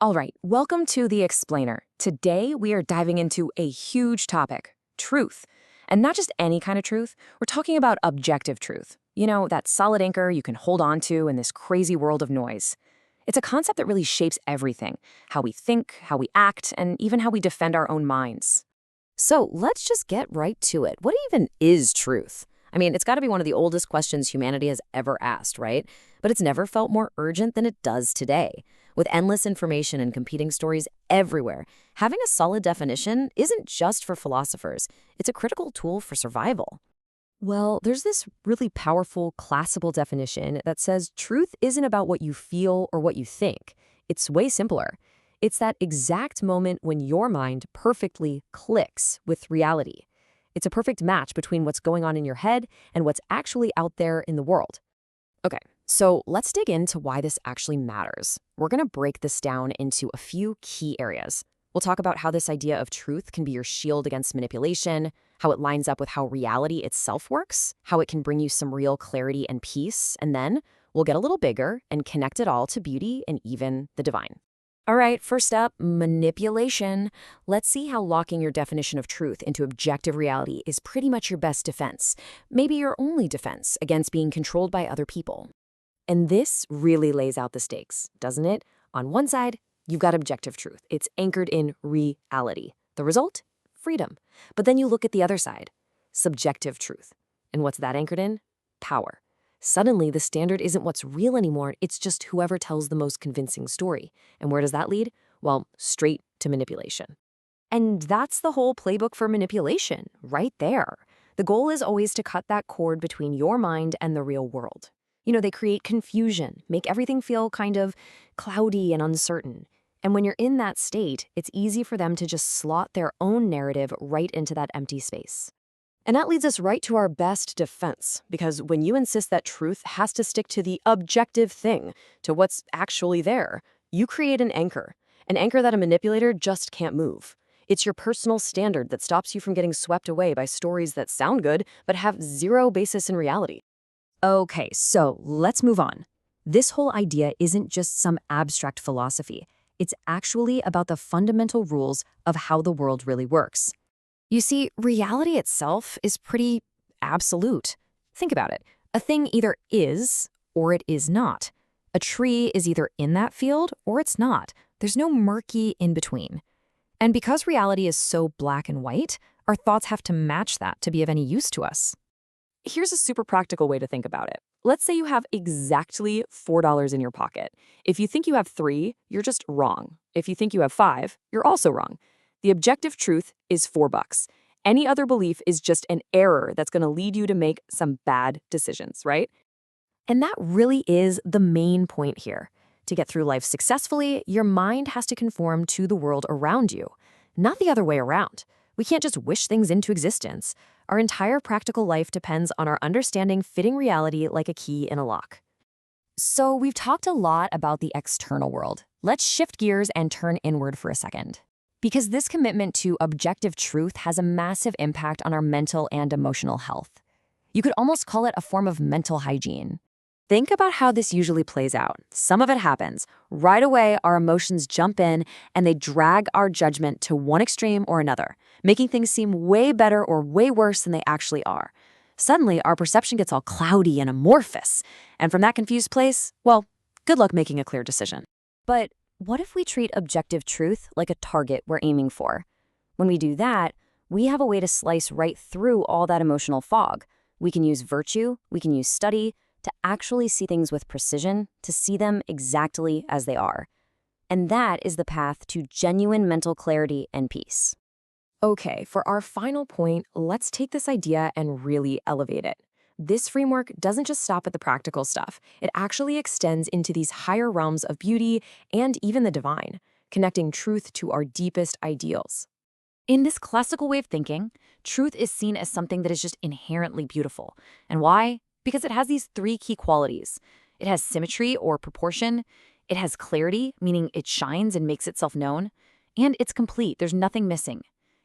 All right, welcome to The Explainer. Today, we are diving into a huge topic, truth. And not just any kind of truth, we're talking about objective truth. You know, that solid anchor you can hold on to in this crazy world of noise. It's a concept that really shapes everything, how we think, how we act, and even how we defend our own minds. So let's just get right to it. What even is truth? I mean, it's got to be one of the oldest questions humanity has ever asked, right? But it's never felt more urgent than it does today. With endless information and competing stories everywhere, having a solid definition isn't just for philosophers. It's a critical tool for survival. Well, there's this really powerful classical definition that says truth isn't about what you feel or what you think. It's way simpler. It's that exact moment when your mind perfectly clicks with reality. It's a perfect match between what's going on in your head and what's actually out there in the world. Okay, so let's dig into why this actually matters. We're going to break this down into a few key areas. We'll talk about how this idea of truth can be your shield against manipulation, how it lines up with how reality itself works, how it can bring you some real clarity and peace, and then we'll get a little bigger and connect it all to beauty and even the divine. All right, first up, manipulation. Let's see how locking your definition of truth into objective reality is pretty much your best defense, maybe your only defense against being controlled by other people. And this really lays out the stakes, doesn't it? On one side, you've got objective truth. It's anchored in reality. The result? Freedom. But then you look at the other side, subjective truth. And what's that anchored in? Power. Suddenly, the standard isn't what's real anymore, it's just whoever tells the most convincing story. And where does that lead? Well, straight to manipulation. And that's the whole playbook for manipulation, right there. The goal is always to cut that cord between your mind and the real world. You know, they create confusion, make everything feel kind of cloudy and uncertain. And when you're in that state, it's easy for them to just slot their own narrative right into that empty space. And that leads us right to our best defense, because when you insist that truth has to stick to the objective thing, to what's actually there, you create an anchor that a manipulator just can't move. It's your personal standard that stops you from getting swept away by stories that sound good but have zero basis in reality. Okay, so let's move on. This whole idea isn't just some abstract philosophy. It's actually about the fundamental rules of how the world really works. You see, reality itself is pretty absolute. Think about it. A thing either is or it is not. A tree is either in that field or it's not. There's no murky in between. And because reality is so black and white, our thoughts have to match that to be of any use to us. Here's a super practical way to think about it. Let's say you have exactly $4 in your pocket. If you think you have 3, you're just wrong. If you think you have 5, you're also wrong. The objective truth is $4. Any other belief is just an error that's going to lead you to make some bad decisions, right? And that really is the main point here. To get through life successfully, your mind has to conform to the world around you, not the other way around. We can't just wish things into existence. Our entire practical life depends on our understanding fitting reality like a key in a lock. So we've talked a lot about the external world. Let's shift gears and turn inward for a second. Because this commitment to objective truth has a massive impact on our mental and emotional health. You could almost call it a form of mental hygiene. Think about how this usually plays out. Some of it happens. Right away, our emotions jump in and they drag our judgment to one extreme or another, making things seem way better or way worse than they actually are. Suddenly, our perception gets all cloudy and amorphous. And from that confused place, well, good luck making a clear decision. But what if we treat objective truth like a target we're aiming for? When we do that, we have a way to slice right through all that emotional fog. We can use virtue, we can use study, to actually see things with precision, to see them exactly as they are. And that is the path to genuine mental clarity and peace. Okay, for our final point, let's take this idea and really elevate it. This framework doesn't just stop at the practical stuff. It actually extends into these higher realms of beauty and even the divine, connecting truth to our deepest ideals. In this classical way of thinking, truth is seen as something that is just inherently beautiful. And why? Because it has these 3 key qualities. It has symmetry or proportion, it has clarity, meaning it shines and makes itself known, and it's complete, there's nothing missing.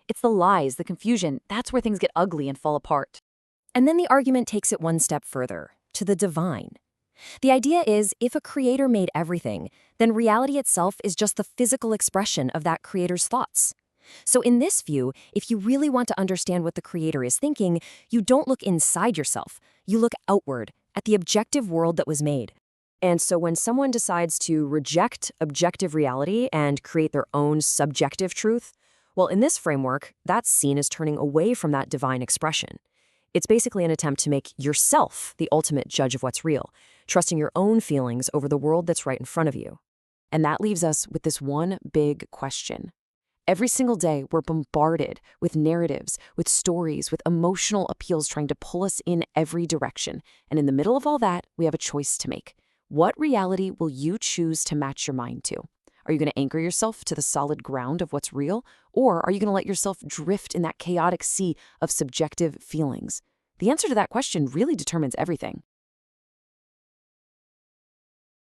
It's the lies, the confusion, that's where things get ugly and fall apart. And then the argument takes it one step further, to the divine. The idea is if a creator made everything, then reality itself is just the physical expression of that creator's thoughts. So in this view, if you really want to understand what the creator is thinking, you don't look inside yourself. You look outward at the objective world that was made. And so when someone decides to reject objective reality and create their own subjective truth, well, in this framework, that's seen as turning away from that divine expression. It's basically an attempt to make yourself the ultimate judge of what's real, trusting your own feelings over the world that's right in front of you. And that leaves us with this one big question. Every single day, we're bombarded with narratives, with stories, with emotional appeals trying to pull us in every direction. And in the middle of all that, we have a choice to make. What reality will you choose to match your mind to? Are you going to anchor yourself to the solid ground of what's real? Or are you going to let yourself drift in that chaotic sea of subjective feelings? The answer to that question really determines everything.